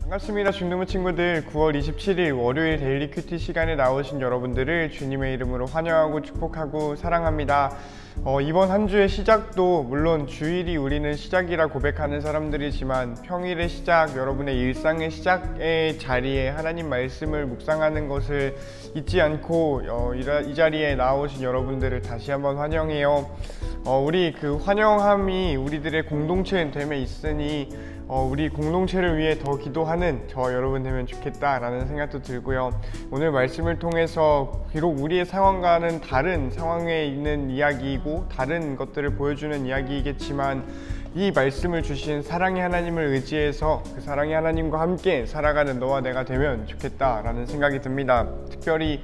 반갑습니다. 중등부 친구들. 9월 27일 월요일 데일리 큐티 시간에 나오신 여러분들을 주님의 이름으로 환영하고 축복하고 사랑합니다. 이번 한 주의 시작도 물론 주일이 우리는 시작이라 고백하는 사람들이지만 평일의 시작, 여러분의 일상의 시작의 자리에 하나님 말씀을 묵상하는 것을 잊지 않고 이 자리에 나오신 여러분들을 다시 한번 환영해요. 우리 그 환영함이 우리들의 공동체 됨에 있으니 우리 공동체를 위해 더 기도하는 저 여러분 되면 좋겠다라는 생각도 들고요. 오늘 말씀을 통해서 비록 우리의 상황과는 다른 상황에 있는 이야기이고 다른 것들을 보여주는 이야기이겠지만 이 말씀을 주신 사랑의 하나님을 의지해서 그 사랑의 하나님과 함께 살아가는 너와 내가 되면 좋겠다라는 생각이 듭니다. 특별히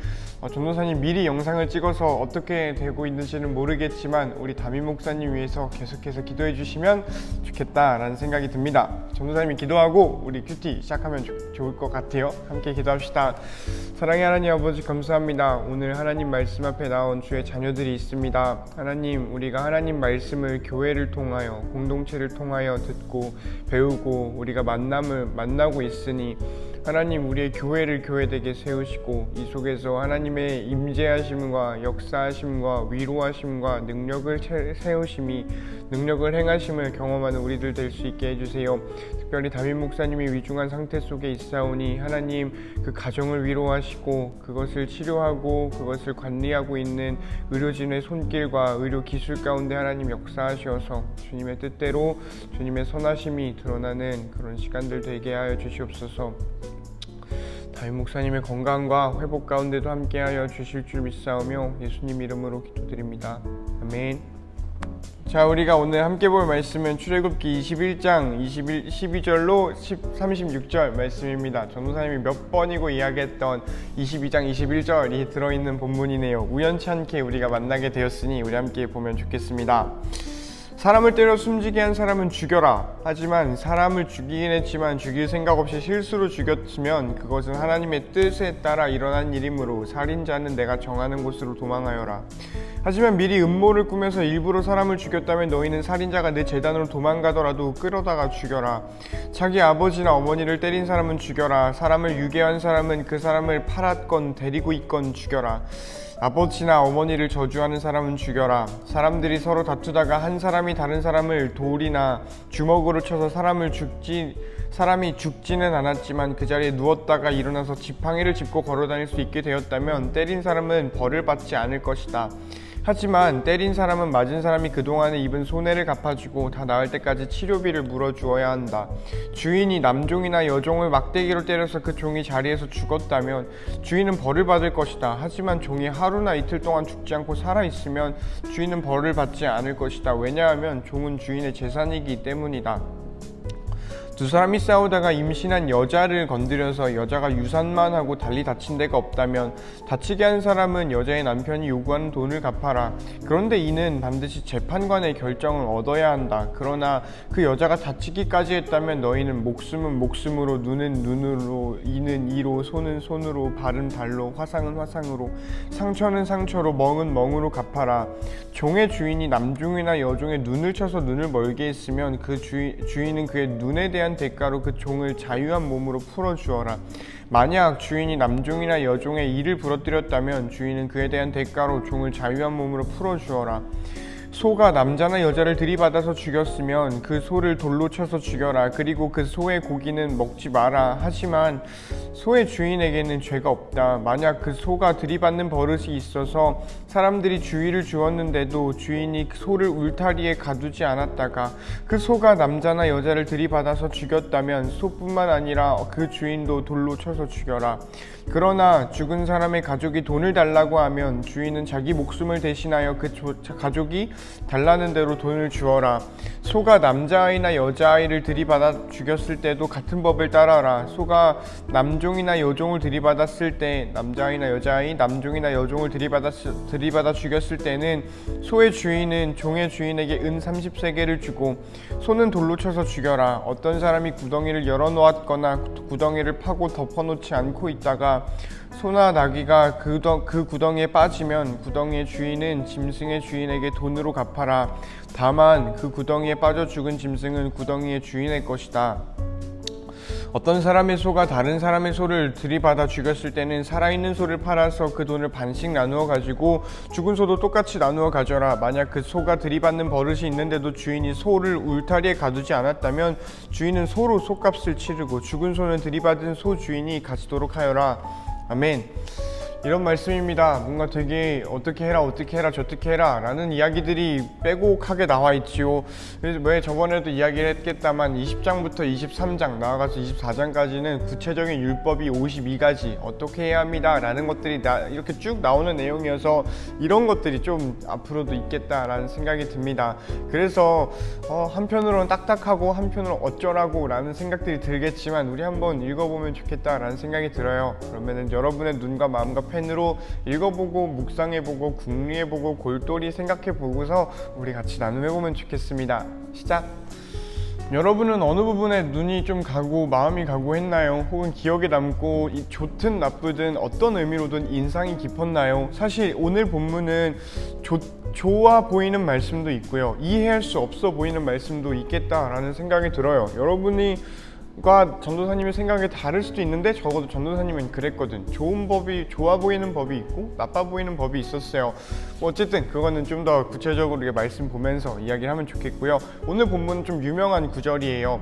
전도사님 미리 영상을 찍어서 어떻게 되고 있는지는 모르겠지만 우리 담임 목사님 위해서 계속해서 기도해 주시면 좋겠다라는 생각이 듭니다. 전도사님이 기도하고 우리 큐티 시작하면 좋을 것 같아요. 함께 기도합시다. 사랑의 하나님 아버지 감사합니다. 오늘 하나님 말씀 앞에 나온 주의 자녀들이 있습니다. 하나님, 우리가 하나님 말씀을 교회를 통하여 공동체를 통하여 듣고 배우고 우리가 만나고 있으니 하나님, 우리의 교회를 교회되게 세우시고 이 속에서 하나님의 임재하심과 역사하심과 위로하심과 능력을 세우심이 능력을 행하심을 경험하는 우리들 될 수 있게 해주세요. 특별히 담임 목사님이 위중한 상태 속에 있사오니 하나님, 그 가정을 위로하시고 그것을 치료하고 그것을 관리하고 있는 의료진의 손길과 의료 기술 가운데 하나님 역사하셔서 주님의 뜻대로 주님의 선하심이 드러나는 그런 시간들 되게 하여 주시옵소서. 담임 목사님의 건강과 회복 가운데도 함께하여 주실 줄 믿사오며 예수님 이름으로 기도드립니다. 아멘. 자, 우리가 오늘 함께 볼 말씀은 출애굽기 21장 12절로 36절 말씀입니다. 전도사님이 몇 번이고 이야기했던 22장 21절이 들어있는 본문이네요. 우연치 않게 우리가 만나게 되었으니 우리 함께 보면 좋겠습니다. 사람을 때려 숨지게 한 사람은 죽여라. 하지만 사람을 죽이긴 했지만 죽일 생각 없이 실수로 죽였으면 그것은 하나님의 뜻에 따라 일어난 일이므로 살인자는 내가 정하는 곳으로 도망하여라. 하지만 미리 음모를 꾸며서 일부러 사람을 죽였다면 너희는 살인자가 내 제단으로 도망가더라도 끌어다가 죽여라. 자기 아버지나 어머니를 때린 사람은 죽여라. 사람을 유괴한 사람은 그 사람을 팔았건 데리고 있건 죽여라. 아버지나 어머니를 저주하는 사람은 죽여라. 사람들이 서로 다투다가 한 사람이 다른 사람을 돌이나 주먹으로 쳐서 사람이 죽지는 않았지만 그 자리에 누웠다가 일어나서 지팡이를 짚고 걸어다닐 수 있게 되었다면 때린 사람은 벌을 받지 않을 것이다. 하지만 때린 사람은 맞은 사람이 그동안에 입은 손해를 갚아주고 다 나을 때까지 치료비를 물어주어야 한다. 주인이 남종이나 여종을 막대기로 때려서 그 종이 자리에서 죽었다면 주인은 벌을 받을 것이다. 하지만 종이 하루나 이틀 동안 죽지 않고 살아있으면 주인은 벌을 받지 않을 것이다. 왜냐하면 종은 주인의 재산이기 때문이다. 두 사람이 싸우다가 임신한 여자를 건드려서 여자가 유산만 하고 달리 다친 데가 없다면 다치게 한 사람은 여자의 남편이 요구하는 돈을 갚아라. 그런데 이는 반드시 재판관의 결정을 얻어야 한다. 그러나 그 여자가 다치기까지 했다면 너희는 목숨은 목숨으로, 눈은 눈으로, 이는 이로, 손은 손으로, 발은 발로, 화상은 화상으로, 상처는 상처로, 멍은 멍으로 갚아라. 종의 주인이 남종이나 여종의 눈을 쳐서 눈을 멀게 했으면 그 주인은 그의 눈에 대한 대가로 그 종을 자유한 몸으로 풀어주어라. 만약 주인이 남종이나 여종의 이를 부러뜨렸다면 주인은 그에 대한 대가로 종을 자유한 몸으로 풀어주어라. 소가 남자나 여자를 들이받아서 죽였으면 그 소를 돌로 쳐서 죽여라. 그리고 그 소의 고기는 먹지 마라. 하지만 소의 주인에게는 죄가 없다. 만약 그 소가 들이받는 버릇이 있어서 사람들이 주의를 주었는데도 주인이 그 소를 울타리에 가두지 않았다가 그 소가 남자나 여자를 들이받아서 죽였다면 소뿐만 아니라 그 주인도 돌로 쳐서 죽여라. 그러나 죽은 사람의 가족이 돈을 달라고 하면 주인은 자기 목숨을 대신하여 그 가족이 달라는 대로 돈을 주어라. 소가 남자아이나 여자아이를 들이받아 죽였을 때도 같은 법을 따라라. 소가 남종이나 여종을 들이받았을 때 남자아이나 여자아이, 남종이나 여종을 들이받아 죽였을 때는 소의 주인은 종의 주인에게 은 30세겔을 주고 소는 돌로 쳐서 죽여라. 어떤 사람이 구덩이를 열어놓았거나 구덩이를 파고 덮어놓지 않고 있다가 소나 나귀가 그 구덩이에 빠지면 구덩이의 주인은 짐승의 주인에게 돈으로 갚아라. 다만 그 구덩이에 빠져 죽은 짐승은 구덩이의 주인의 것이다. 어떤 사람의 소가 다른 사람의 소를 들이받아 죽였을 때는 살아있는 소를 팔아서 그 돈을 반씩 나누어 가지고 죽은 소도 똑같이 나누어 가져라. 만약 그 소가 들이받는 버릇이 있는데도 주인이 소를 울타리에 가두지 않았다면 주인은 소로 소값을 치르고 죽은 소는 들이받은 소 주인이 가지도록 하여라. 아멘. 이런 말씀입니다. 뭔가 되게 어떻게 해라 저떻게 해라 라는 이야기들이 빼곡하게 나와 있지요. 왜 저번에도 이야기를 했겠다만 20장부터 23장 나아가서 24장까지는 구체적인 율법이 52가지 어떻게 해야 합니다 라는 것들이 이렇게 쭉 나오는 내용이어서 이런 것들이 좀 앞으로도 있겠다 라는 생각이 듭니다. 그래서 한편으로는 딱딱하고 한편으로는 어쩌라고 라는 생각들이 들겠지만 우리 한번 읽어보면 좋겠다 라는 생각이 들어요. 그러면은 여러분의 눈과 마음과 펜으로 읽어보고 묵상해보고 궁리해보고 골똘히 생각해보고서 우리 같이 나눔해보면 좋겠습니다. 시작! 여러분은 어느 부분에 눈이 좀 가고 마음이 가고 했나요? 혹은 기억에 남고 좋든 나쁘든 어떤 의미로든 인상이 깊었나요? 사실 오늘 본문은 좋아 보이는 말씀도 있고요, 이해할 수 없어 보이는 말씀도 있겠다라는 생각이 들어요. 여러분이 전도사님의 생각이 다를 수도 있는데 적어도 전도사님은 그랬거든. 좋아 보이는 법이 있고 나빠 보이는 법이 있었어요. 어쨌든 그거는 좀 더 구체적으로 말씀 보면서 이야기를 하면 좋겠고요. 오늘 본문은 좀 유명한 구절이에요.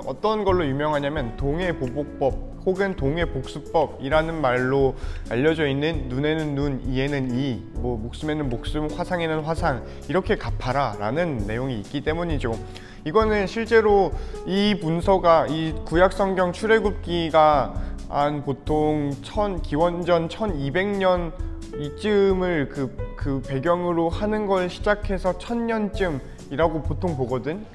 어떤 걸로 유명하냐면 동해보복법 혹은 동해복수법이라는 말로 알려져 있는 눈에는 눈, 이에는 이, 목숨에는 목숨, 화상에는 화상, 이렇게 갚아라 라는 내용이 있기 때문이죠. 이거는 실제로 이 문서가 이 구약성경 출애굽기가 한 보통 기원전 1200년 이쯤을 그 배경으로 하는 걸 시작해서 1000년쯤이라고 보통 보거든.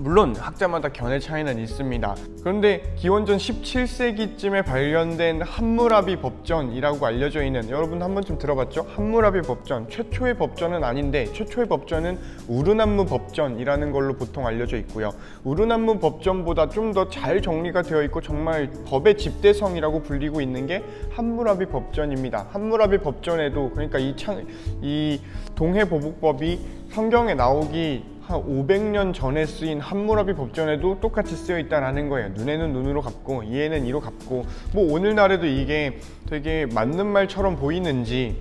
물론 학자마다 견해 차이는 있습니다. 그런데 기원전 17세기쯤에 발견된 함무라비 법전이라고 알려져 있는, 여러분 한 번쯤 들어봤죠? 함무라비 법전, 최초의 법전은 아닌데 최초의 법전은 우르남무 법전이라는 걸로 보통 알려져 있고요. 우르남무 법전보다 좀 더 잘 정리가 되어 있고 정말 법의 집대성이라고 불리고 있는 게 함무라비 법전입니다. 함무라비 법전에도, 그러니까 이 동해보복법이 성경에 나오기 한 500년 전에 쓰인 함무라비 법전에도 똑같이 쓰여 있다는 거예요. 눈에는 눈으로 갚고 이에는 이로 갚고, 오늘날에도 이게 되게 맞는 말처럼 보이는지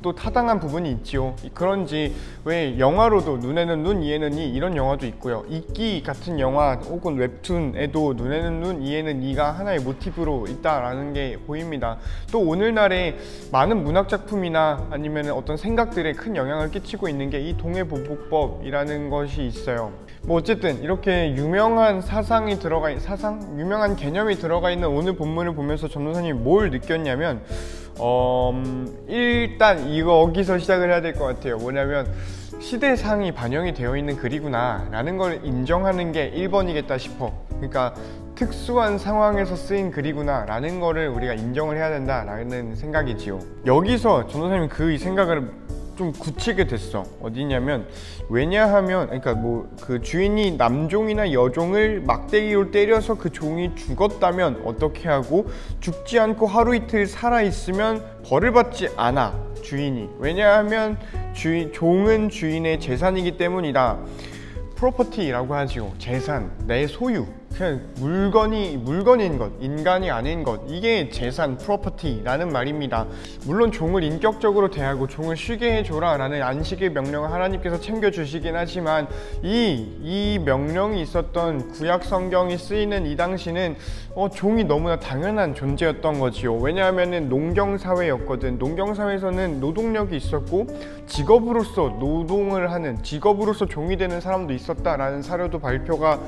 또 타당한 부분이 있지요. 그런지 왜 영화로도 눈에는 눈, 이에는 이, 이런 영화도 있고요. 이끼 같은 영화 혹은 웹툰에도 눈에는 눈, 이에는 이가 하나의 모티브로 있다라는 게 보입니다. 또 오늘날에 많은 문학작품이나 아니면 어떤 생각들에 큰 영향을 끼치고 있는 게 이 동해보복법이라는 것이 있어요. 어쨌든 이렇게 유명한 유명한 개념이 들어가 있는 오늘 본문을 보면서 전도사님이 뭘 느꼈냐면, 일단 여기서 시작을 해야 될 것 같아요. 뭐냐면 시대상이 반영이 되어 있는 글이구나 라는 걸 인정하는 게 1번이겠다 싶어. 그러니까 특수한 상황에서 쓰인 글이구나 라는 거를 우리가 인정을 해야 된다 라는 생각이지요. 여기서 전도사님이 이 생각을 좀 굳히게 됐어. 어디냐면, 왜냐하면 그 주인이 남종이나 여종을 막대기로 때려서 그 종이 죽었다면 어떻게 하고, 죽지 않고 하루 이틀 살아있으면 벌을 받지 않아 주인이. 왜냐하면 종은 주인의 재산이기 때문이다. 프로퍼티라고 하죠. 재산, 내 소유, 그냥 물건인 것, 인간이 아닌 것, 이게 재산, 프로퍼티라는 말입니다. 물론 종을 인격적으로 대하고 종을 쉬게 해줘라 라는 안식의 명령을 하나님께서 챙겨주시긴 하지만 이 명령이 있었던 구약 성경이 쓰이는 이 당시는 종이 너무나 당연한 존재였던 거지요. 왜냐하면 농경사회였거든. 농경사회에서는 노동력이 있었고 직업으로서 노동을 하는, 직업으로서 종이 되는 사람도 있었다라는 사료도 발표가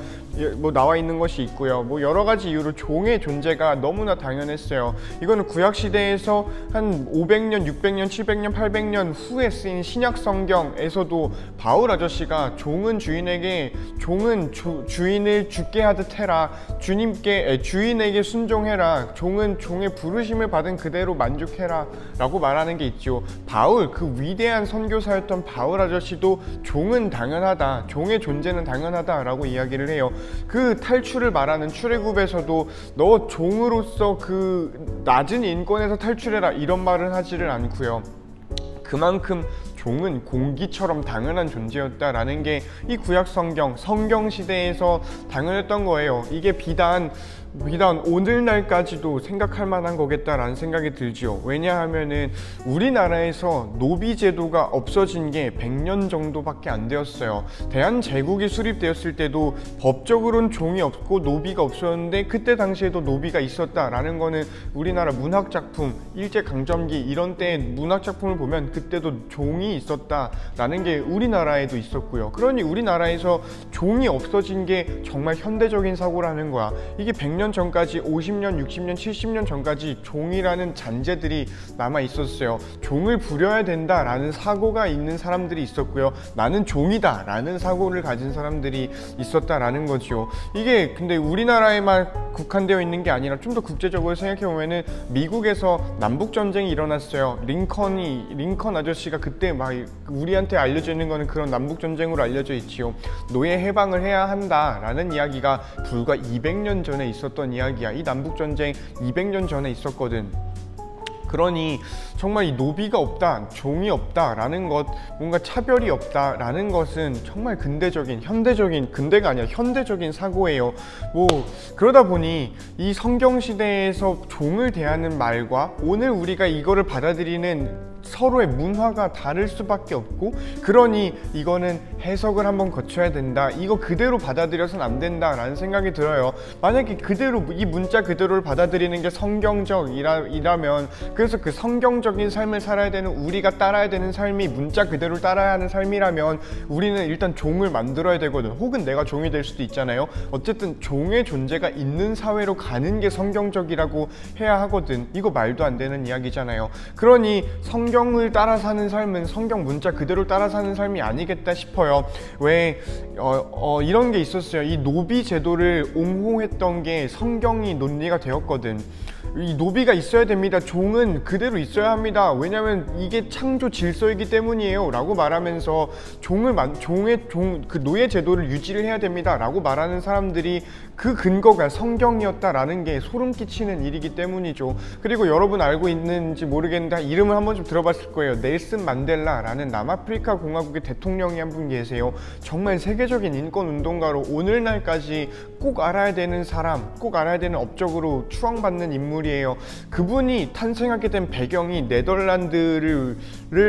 나와 있는 것이 있고요. 여러 가지 이유로 종의 존재가 너무나 당연했어요. 이거는 구약 시대에서 한 500년, 600년, 700년, 800년 후에 쓰인 신약 성경에서도 바울 아저씨가 종은 주인을 죽게 하듯 해라, 주인에게 순종해라, 종은 종의 부르심을 받은 그대로 만족해라 라고 말하는 게 있죠. 그 위대한 선교사였던 바울 아저씨도 종은 당연하다, 종의 존재는 당연하다 라고 이야기를 해요. 그 탈출을 말하는 출애굽에서도 너 종으로서 그 낮은 인권에서 탈출해라 이런 말은 하지를 않고요. 그만큼 종은 공기처럼 당연한 존재였다라는 게 이 구약 성경 시대에서 당연했던 거예요. 이게 비단 오늘날까지도 생각할 만한 거겠다라는 생각이 들지요. 왜냐하면은 우리나라에서 노비 제도가 없어진 게 100년 정도밖에 안 되었어요. 대한제국이 수립되었을 때도 법적으로는 종이 없고 노비가 없었는데 그때 당시에도 노비가 있었다라는 거는 우리나라 문학작품, 일제강점기 이런 때의 문학작품을 보면 그때도 종이 있었다라는 게 우리나라에도 있었고요. 그러니 우리나라에서 종이 없어진 게 정말 현대적인 사고라는 거야. 이게 100년 전까지 50년, 60년, 70년 전까지 종이라는 잔재들이 남아 있었어요. 종을 부려야 된다라는 사고가 있는 사람들이 있었고요. 나는 종이다 라는 사고를 가진 사람들이 있었다라는 거죠. 이게 근데 우리나라에만 국한되어 있는 게 아니라 좀 더 국제적으로 생각해보면은 미국에서 남북전쟁이 일어났어요. 링컨 아저씨가 그때 막 우리한테 알려져 있는 거는 그런 남북전쟁으로 알려져 있지요. 노예 해방을 해야 한다라는 이야기가 불과 200년 전에 있었던 이야기야. 이 남북전쟁 200년 전에 있었거든. 그러니 정말 이 노비가 없다, 종이 없다라는 것, 뭔가 차별이 없다라는 것은 정말 근대가 아니라 현대적인 사고예요. 그러다 보니 이 성경시대에서 종을 대하는 말과 오늘 우리가 이거를 받아들이는 서로의 문화가 다를 수밖에 없고, 그러니 이거는 해석을 한번 거쳐야 된다, 이거 그대로 받아들여서는 안 된다라는 생각이 들어요. 만약에 그대로 이 문자 그대로를 받아들이는 게 성경적이라면, 그래서 그 성경적인 삶을 살아야 되는 우리가 따라야 되는 삶이 문자 그대로를 따라야 하는 삶이라면 우리는 일단 종을 만들어야 되거든. 혹은 내가 종이 될 수도 있잖아요. 어쨌든 종의 존재가 있는 사회로 가는 게 성경적이라고 해야 하거든. 이거 말도 안 되는 이야기잖아요. 그러니 성경을 따라 사는 삶은 성경 문자 그대로 따라 사는 삶이 아니겠다 싶어요. 왜 이런 게 있었어요. 이 노비 제도를 옹호했던 게 성경이 논리가 되었거든. 이 노비가 있어야 됩니다. 종은 그대로 있어야 합니다. 왜냐면 이게 창조 질서이기 때문이에요 라고 말하면서 그 노예 제도를 유지를 해야 됩니다 라고 말하는 사람들이 그 근거가 성경이었다라는 게 소름 끼치는 일이기 때문이죠. 그리고 여러분 알고 있는지 모르겠는데 이름을 한 번쯤 들어봤을 거예요. 넬슨 만델라라는 남아프리카 공화국의 대통령이 한 분 계세요. 정말 세계적인 인권 운동가로 오늘날까지 꼭 알아야 되는 사람, 꼭 알아야 되는 업적으로 추앙받는 인물이에요. 그분이 탄생하게 된 배경이 네덜란드를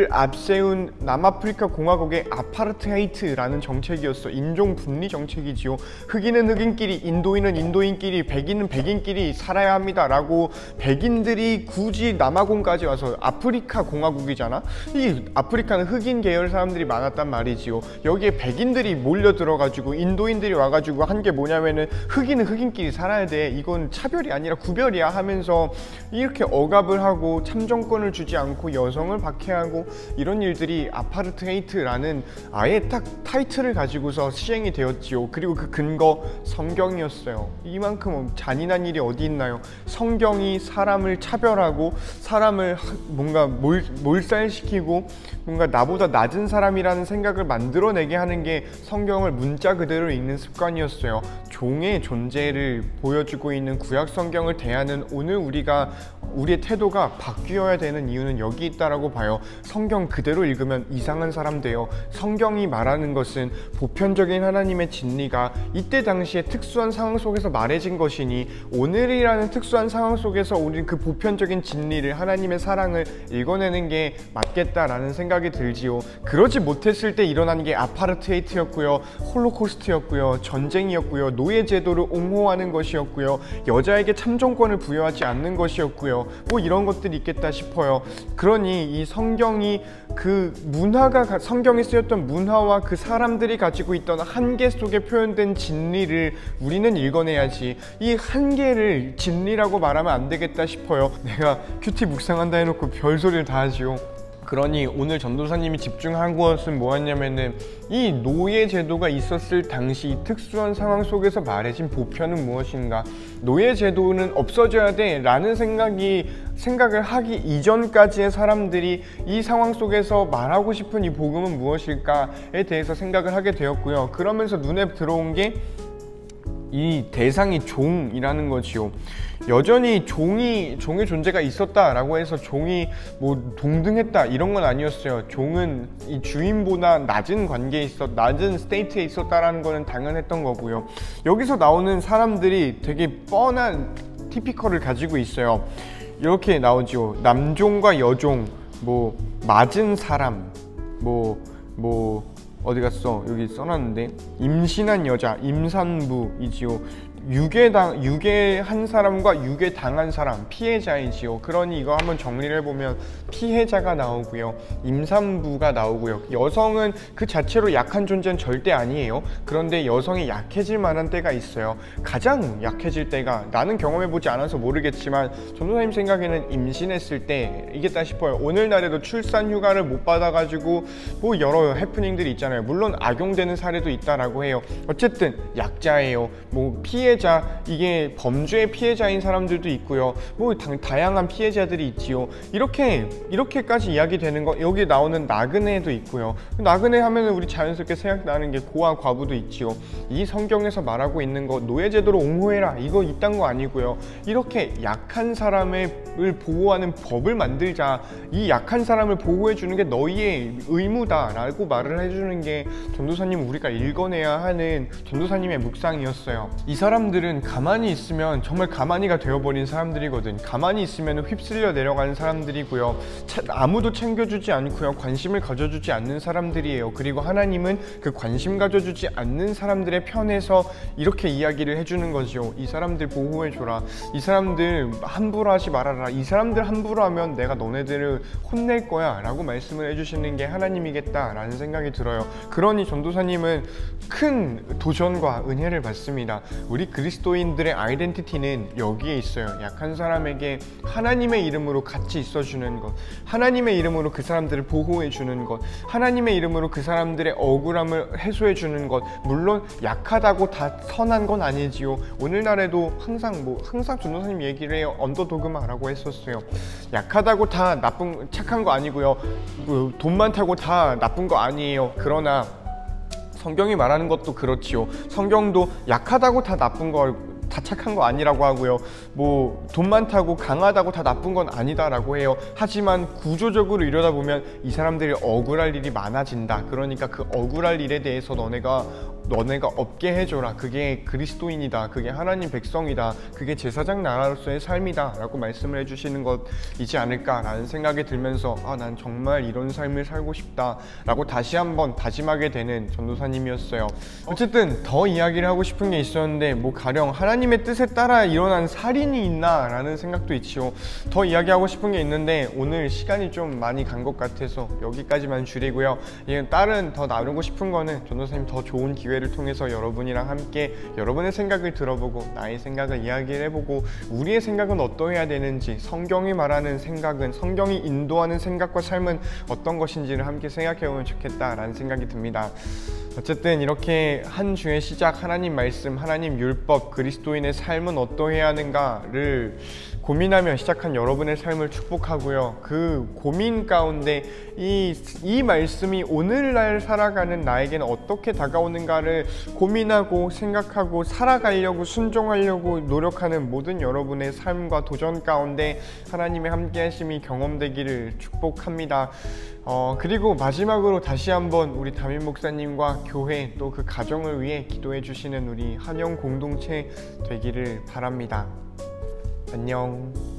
앞세운 남아프리카 공화국의 아파르트헤이트라는 정책이었어. 인종 분리 정책이지요. 흑인은 흑인끼리, 인도인은 인도인끼리, 백인은 백인끼리 살아야 합니다 라고 백인들이 굳이 남아공까지 와서, 아프리카 공화국이잖아. 이 아프리카는 흑인 계열 사람들이 많았단 말이지요. 여기에 백인들이 몰려들어가지고 인도인들이 와가지고 한 게 뭐냐면은 흑인은 흑인끼리 살아야 돼, 이건 차별이 아니라 구별이야 하면서 이렇게 억압을 하고 참정권을 주지 않고 여성을 박해하고 이런 일들이 아파르트헤이트라는 아예 딱 타이틀을 가지고서 시행이 되었지요. 그리고 그 근거 성경이었어요. 이만큼 잔인한 일이 어디 있나요? 성경이 사람을 차별하고 사람을 뭔가 몰살시키고 뭔가 나보다 낮은 사람이라는 생각을 만들어내게 하는 게 성경을 문자 그대로 읽는 습관이었어요. 종의 존재를 보여주고 있는 구약 성경을 대하는 오늘 우리의 태도가 바뀌어야 되는 이유는 여기 있다라고 봐요. 성경 그대로 읽으면 이상한 사람 돼요. 성경이 말하는 것은 보편적인 하나님의 진리가 이때 당시에 특수한 상황 속에서 말해진 것이니, 오늘이라는 특수한 상황 속에서 우리는 그 보편적인 진리를, 하나님의 사랑을 읽어내는 게 맞겠다라는 생각이 들지요. 그러지 못했을 때 일어난 게 아파르트헤이트였고요, 홀로코스트였고요, 전쟁이었고요, 노예 제도를 옹호하는 것이었고요, 여자에게 참정권을 부여하지 않는 것이었고요, 뭐 이런 것들이 있겠다 싶어요. 그러니 이 성경이 성경에 쓰였던 문화와 그 사람들이 가지고 있던 한계 속에 표현된 진리를 우리는 읽어내야지, 이 한계를 진리라고 말하면 안 되겠다 싶어요. 내가 큐티 묵상한다 해놓고 별소리를 다 하지요. 그러니 오늘 전도사님이 집중한 것은 뭐였냐면은 이 노예 제도가 있었을 당시 이 특수한 상황 속에서 말해진 보편은 무엇인가, 노예 제도는 없어져야 돼 라는 생각을 하기 이전까지의 사람들이 이 상황 속에서 말하고 싶은 이 복음은 무엇일까에 대해서 생각을 하게 되었고요. 그러면서 눈에 들어온 게 이 대상이 종이라는 거지요. 여전히 종의 존재가 있었다라고 해서 종이 뭐 동등했다 이런 건 아니었어요. 종은 이 주인보다 낮은 관계에 낮은 스테이트에 있었다라는 거는 당연했던 거고요. 여기서 나오는 사람들이 되게 뻔한 티피컬을 가지고 있어요. 이렇게 나오죠. 남종과 여종, 뭐 맞은 사람, 어디 갔어? 여기 써놨는데 임신한 여자, 임산부이지요. 유괴한 사람과 유괴당한 사람, 피해자이지요. 그러니 이거 한번 정리를 해보면 피해자가 나오고요, 임산부가 나오고요. 여성은 그 자체로 약한 존재는 절대 아니에요. 그런데 여성이 약해질 만한 때가 있어요. 가장 약해질 때가, 나는 경험해보지 않아서 모르겠지만 전도사님 생각에는 임신했을 때이겠다 싶어요. 오늘날에도 출산 휴가를 못 받아가지고 뭐 여러 해프닝들이 있잖아요. 물론 악용되는 사례도 있다라고 해요. 어쨌든 약자예요. 뭐 피해자, 이게 범죄의 피해자인 사람들도 있고요. 뭐 다양한 피해자들이 있지요. 이렇게까지 이야기되는 거, 여기 나오는 나그네도 있고요. 나그네 하면은 우리 자연스럽게 생각나는 게 고아 과부도 있지요. 이 성경에서 말하고 있는 거 노예제도로 옹호해라, 이거 이딴 거 아니고요. 이렇게 약한 사람을 보호하는 법을 만들자, 이 약한 사람을 보호해 주는 게 너희의 의무다라고 말을 해주는 게 전도사님 우리가 읽어내야 하는 전도사님의 묵상이었어요. 이 사람들은 가만히 있으면 정말 가만히가 되어버린 사람들이거든. 가만히 있으면 휩쓸려 내려가는 사람들이고요. 아무도 챙겨주지 않고요, 관심을 가져주지 않는 사람들이에요. 그리고 하나님은 그 관심 가져주지 않는 사람들의 편에서 이렇게 이야기를 해주는 거죠. 이 사람들 보호해줘라, 이 사람들 함부로 하지 말아라, 이 사람들 함부로 하면 내가 너네들을 혼낼 거야 라고 말씀을 해주시는 게 하나님이겠다 라는 생각이 들어요. 그러니 전도사님은 큰 도전과 은혜를 받습니다. 우리 그리스도인들의 아이덴티티는 여기에 있어요. 약한 사람에게 하나님의 이름으로 같이 있어주는 것, 하나님의 이름으로 그 사람들을 보호해주는 것, 하나님의 이름으로 그 사람들의 억울함을 해소해주는 것. 물론 약하다고 다 선한 건 아니지요. 오늘날에도 항상 전도사님 얘기를 해요. 언더도그마라고 했었어요. 약하다고 다 착한 거 아니고요, 돈 많다고 다 나쁜 거 아니에요. 그러나 성경이 말하는 것도 그렇지요. 성경도 약하다고 다 착한 거 아니라고 하고요, 뭐 돈 많다고 강하다고 다 나쁜 건 아니다라고 해요. 하지만 구조적으로 이러다 보면 이 사람들이 억울할 일이 많아진다. 그러니까 그 억울할 일에 대해서 너네가 없게 해줘라. 그게 그리스도인이다, 그게 하나님 백성이다, 그게 제사장 나라로서의 삶이다 라고 말씀을 해주시는 것이지 않을까 라는 생각이 들면서 난 정말 이런 삶을 살고 싶다 라고 다시 한번 다짐하게 되는 전도사님이었어요. 어쨌든 더 이야기를 하고 싶은 게 있었는데, 뭐 가령 하나님의 뜻에 따라 일어난 살인이 있나 라는 생각도 있지요. 더 이야기하고 싶은 게 있는데 오늘 시간이 좀 많이 간 것 같아서 여기까지만 줄이고요. 다른 더 나누고 싶은 거는 전도사님 더 좋은 기회를 통해서 여러분이랑 함께 여러분의 생각을 들어보고 나의 생각을 이야기를 해보고, 우리의 생각은 어떠해야 되는지, 성경이 말하는 생각은, 성경이 인도하는 생각과 삶은 어떤 것인지를 함께 생각해보면 좋겠다라는 생각이 듭니다. 어쨌든 이렇게 한 주의 시작, 하나님 말씀, 하나님 율법, 그리스도인의 삶은 어떠해야 하는가를 고민하며 시작한 여러분의 삶을 축복하고요. 그 고민 가운데 이 말씀이 오늘날 살아가는 나에게는 어떻게 다가오는가를 고민하고 생각하고 살아가려고, 순종하려고 노력하는 모든 여러분의 삶과 도전 가운데 하나님의 함께 하심이 경험되기를 축복합니다. 그리고 마지막으로 다시 한번 우리 담임 목사님과 교회 또 그 가정을 위해 기도해 주시는 우리 한영 공동체 되기를 바랍니다. 안녕.